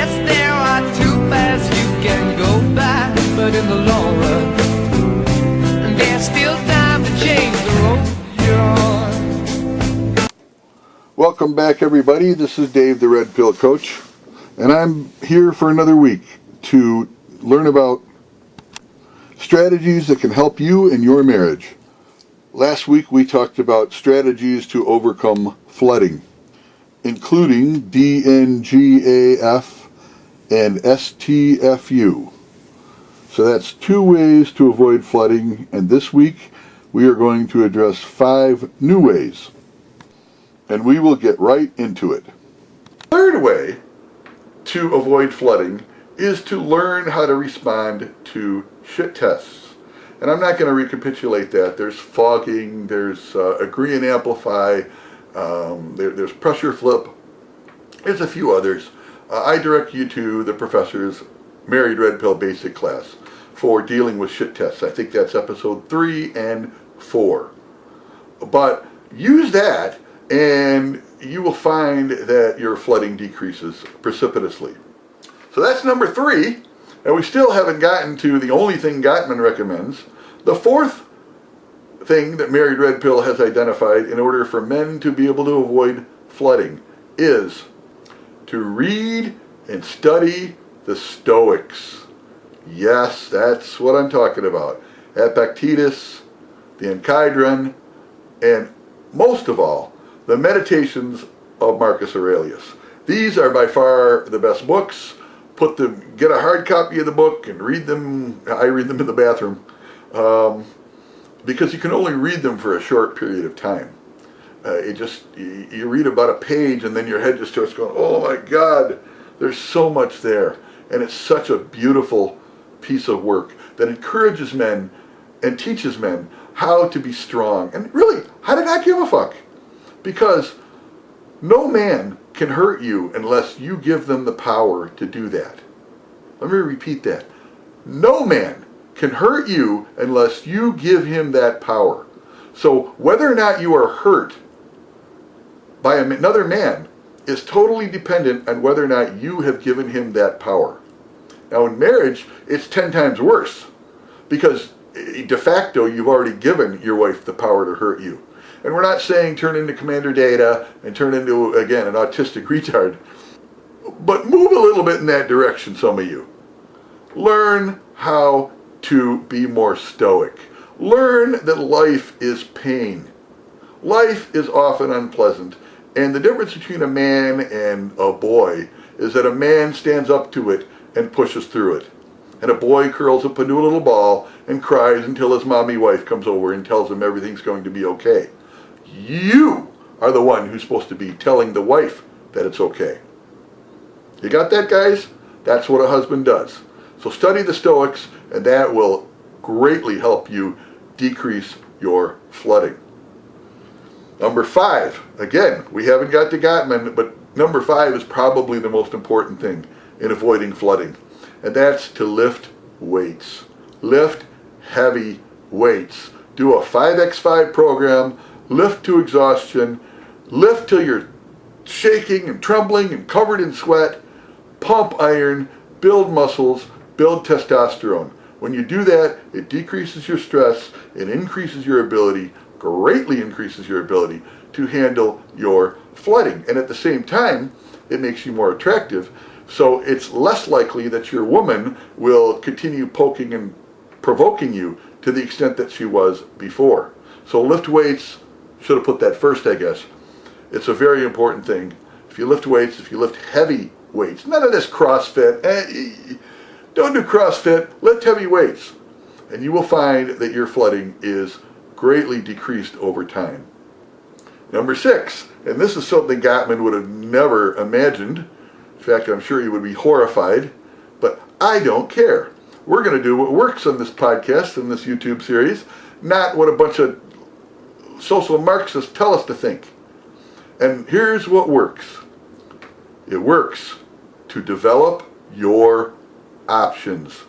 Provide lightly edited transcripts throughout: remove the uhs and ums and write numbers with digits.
yes, there are two paths you can go back, but in the long run, there's still time to change the road you're on. Welcome back, everybody. This is Dave, the Red Pill Coach, and I'm here for another week to learn about strategies that can help you in your marriage. Last week we talked about strategies to overcome flooding, including DNGAF and STFU. So that's 2 ways to avoid flooding, and this week we are going to address 5 new ways. And we will get right into it. Third way to avoid flooding is to learn how to respond to shit tests. And I'm not going to recapitulate that. There's fogging, there's agree and amplify, there's pressure flip, there's a few others. I direct you to the professor's Married Red Pill Basic class for dealing with shit tests. I think that's episode 3 and 4. But use that and you will find that your flooding decreases precipitously. So that's number 3, and we still haven't gotten to the only thing Gottman recommends. The 4th thing that Married Red Pill has identified in order for men to be able to avoid flooding is to read and study the Stoics. Yes, that's what I'm talking about. Epictetus, the Enchidron, and most of all, the Meditations of Marcus Aurelius. These are by far the best books. Get a hard copy of the book and read them. I read them in the bathroom because you can only read them for a short period of time. You read about a page and then your head just starts going, oh my God, there's so much there. And it's such a beautiful piece of work that encourages men and teaches men how to be strong and really how to not give a fuck. Because no man can hurt you unless you give them the power to do that. Let me repeat that. No man can hurt you unless you give him that power. So whether or not you are hurt by another man is totally dependent on whether or not you have given him that power. Now in marriage, it's 10 times worse because de facto you've already given your wife the power to hurt you. And we're not saying turn into Commander Data and turn into, again, an autistic retard. But move a little bit in that direction, some of you. Learn how to be more stoic. Learn that life is pain. Life is often unpleasant. And the difference between a man and a boy is that a man stands up to it and pushes through it. And a boy curls up into a little ball and cries until his mommy wife comes over and tells him everything's going to be okay. You are the one who's supposed to be telling the wife that it's okay. You got that, guys? That's what a husband does. So study the Stoics, and that will greatly help you decrease your flooding. Number 5. Again, we haven't got to Gottman, but number 5 is probably the most important thing in avoiding flooding. And that's to lift weights. Lift heavy weights. Do a 5x5 program. Lift to exhaustion, lift till you're shaking and trembling and covered in sweat, pump iron, build muscles, build testosterone. When you do that, it decreases your stress, it increases your ability, greatly increases your ability to handle your flooding. And at the same time, it makes you more attractive. So it's less likely that your woman will continue poking and provoking you to the extent that she was before. So lift weights. Should have put that first, I guess. It's a very important thing. If you lift weights, if you lift heavy weights, none of this CrossFit. Don't do CrossFit. Lift heavy weights. And you will find that your flooding is greatly decreased over time. Number 6, and this is something Gottman would have never imagined. In fact, I'm sure he would be horrified, but I don't care. We're going to do what works on this podcast, in this YouTube series, not what a bunch of social Marxists tell us to think. And here's what works. It works to develop your options.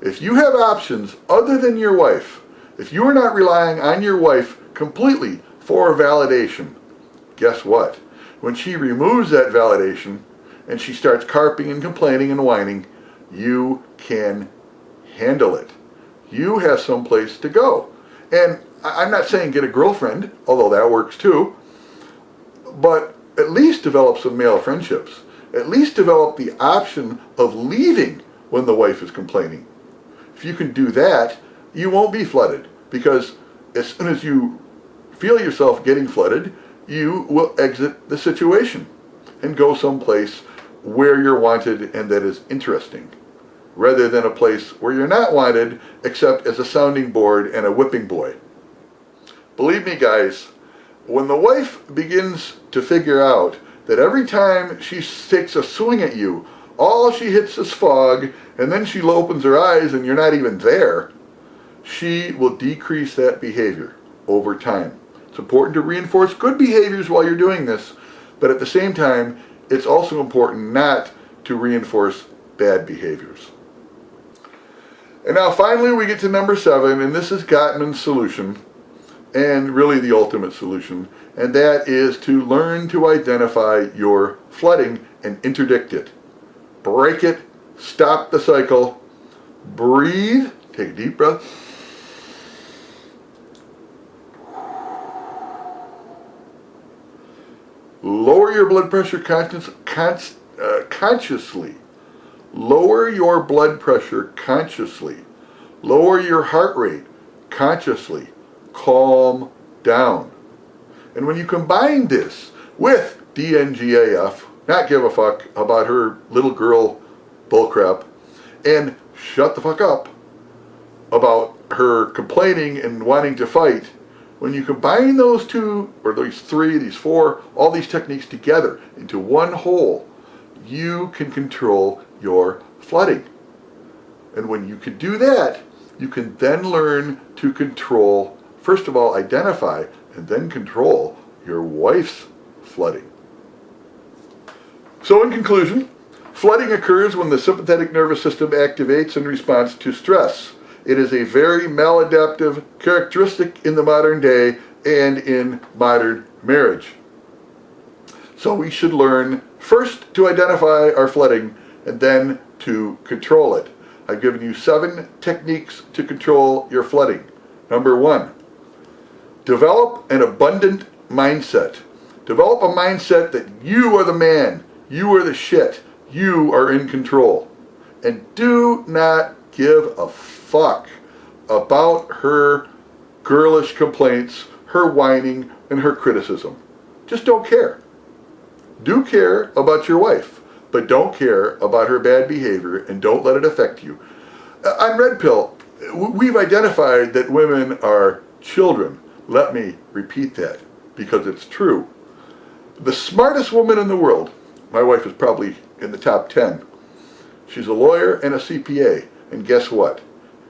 If you have options other than your wife, if you are not relying on your wife completely for validation, guess what? When she removes that validation, and she starts carping and complaining and whining, you can handle it. You have some place to go. And I'm not saying get a girlfriend, although that works too, but at least develop some male friendships. At least develop the option of leaving when the wife is complaining. If you can do that, you won't be flooded, because as soon as you feel yourself getting flooded, you will exit the situation and go someplace where you're wanted and that is interesting, rather than a place where you're not wanted except as a sounding board and a whipping boy. Believe me, guys, when the wife begins to figure out that every time she takes a swing at you, all she hits is fog, and then she opens her eyes and you're not even there, she will decrease that behavior over time. It's important to reinforce good behaviors while you're doing this, but at the same time, it's also important not to reinforce bad behaviors. And now finally we get to number 7, and this is Gottman's solution, and really the ultimate solution, and that is to learn to identify your flooding and interdict it. Break it, stop the cycle, breathe, take a deep breath, lower your blood pressure consciously. Lower your blood pressure consciously. Lower your heart rate consciously. Calm down. And when you combine this with DNGAF, not give a fuck about her little girl bullcrap, and shut the fuck up about her complaining and wanting to fight, when you combine those two, or these three, these four, all these techniques together into one whole, you can control your flooding. And when you can do that, you can then learn to control, first of all, identify, and then control your wife's flooding. So in conclusion, flooding occurs when the sympathetic nervous system activates in response to stress. It is a very maladaptive characteristic in the modern day and in modern marriage. So we should learn first to identify our flooding and then to control it. I've given you 7 techniques to control your flooding. Number 1, develop an abundant mindset. Develop a mindset that you are the man, you are the shit, you are in control. And do not give a fuck about her girlish complaints, her whining, and her criticism. Just don't care. Do care about your wife, but don't care about her bad behavior, and don't let it affect you. On Red Pill, we've identified that women are children. Let me repeat that, because it's true. The smartest woman in the world, my wife is probably in the top 10. She's a lawyer and a CPA, and guess what?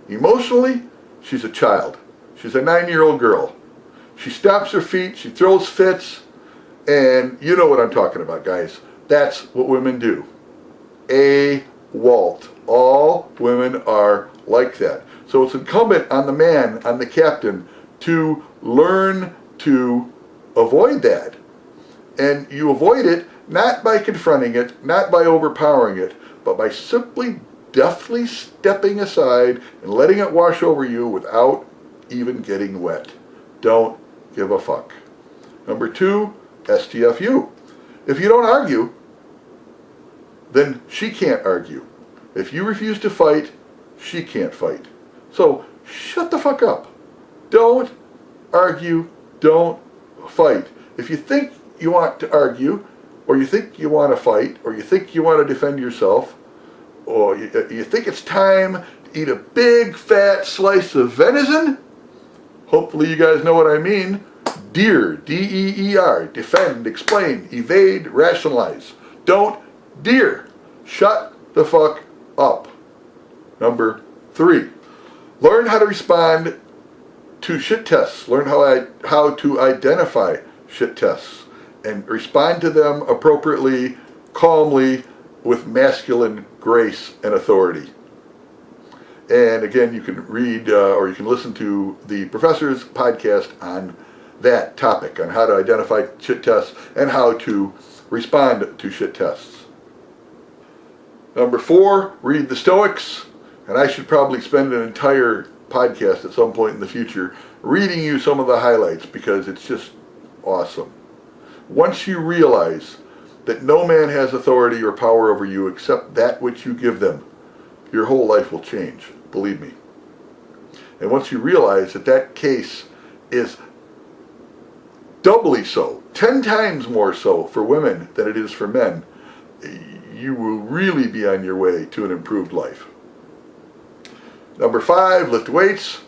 Emotionally, she's a child. She's a 9-year-old girl. She stamps her feet, she throws fits, and you know what I'm talking about, guys. That's what women do. A Walt. All women are like that. So it's incumbent on the man, on the captain, to learn to avoid that. And you avoid it not by confronting it, not by overpowering it, but by simply deftly stepping aside and letting it wash over you without even getting wet. Don't give a fuck. Number 2, STFU. If you don't argue, then she can't argue. If you refuse to fight, she can't fight. So shut the fuck up. Don't argue, don't fight. If you think you want to argue, or you think you want to fight, or you think you want to defend yourself, or you think it's time to eat a big fat slice of venison, hopefully you guys know what I mean. Deer, D-E-E-R, defend, explain, evade, rationalize. Don't deer. Shut the fuck up. Number 3, learn how to respond to shit tests. Learn how to identify shit tests and respond to them appropriately, calmly, with masculine grace and authority. And again, you can read or you can listen to the professor's podcast on that topic, on how to identify shit tests and how to respond to shit tests. Number 4, read the Stoics. And I should probably spend an entire podcast at some point in the future reading you some of the highlights because it's just awesome. Once you realize that no man has authority or power over you except that which you give them, your whole life will change, believe me. And once you realize that that case is doubly so, 10 times more so for women than it is for men, you will really be on your way to an improved life. Number 5, lift weights.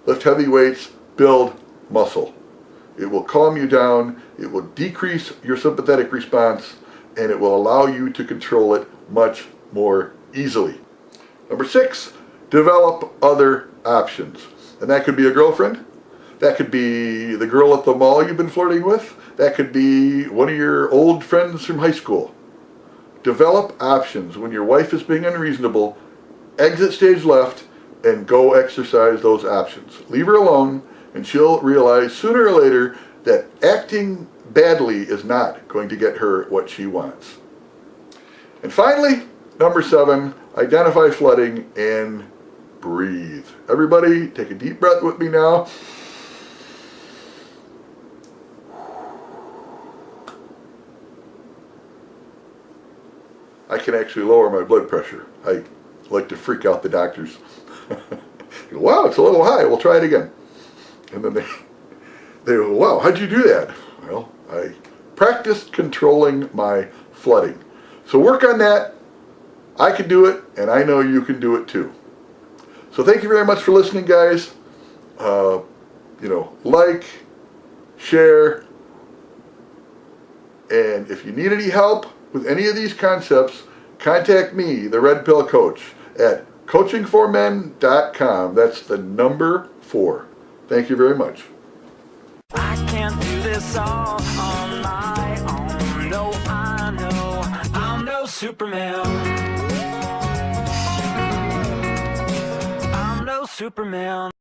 Lift heavy weights, build muscle. It will calm you down, it will decrease your sympathetic response, and it will allow you to control it much more easily. Number 6, develop other options. And that could be a girlfriend. That could be the girl at the mall you've been flirting with. That could be one of your old friends from high school. Develop options. When your wife is being unreasonable, exit stage left and go exercise those options. Leave her alone and she'll realize sooner or later that acting badly is not going to get her what she wants. And finally, number 7, identify flooding and breathe. Everybody, take a deep breath with me now. I can actually lower my blood pressure. I like to freak out the doctors. Wow, it's a little high. We'll try it again. And then they go, wow, how'd you do that? Well, I practiced controlling my flooding. So work on that. I can do it, and I know you can do it too. So thank you very much for listening, guys. Like, share, and if you need any help with any of these concepts, contact me, the Red Pill Coach, at coachingformen.com. That's the number 4. Thank you very much. I can't do this all on my own. No, I know I'm no Superman. I'm no Superman.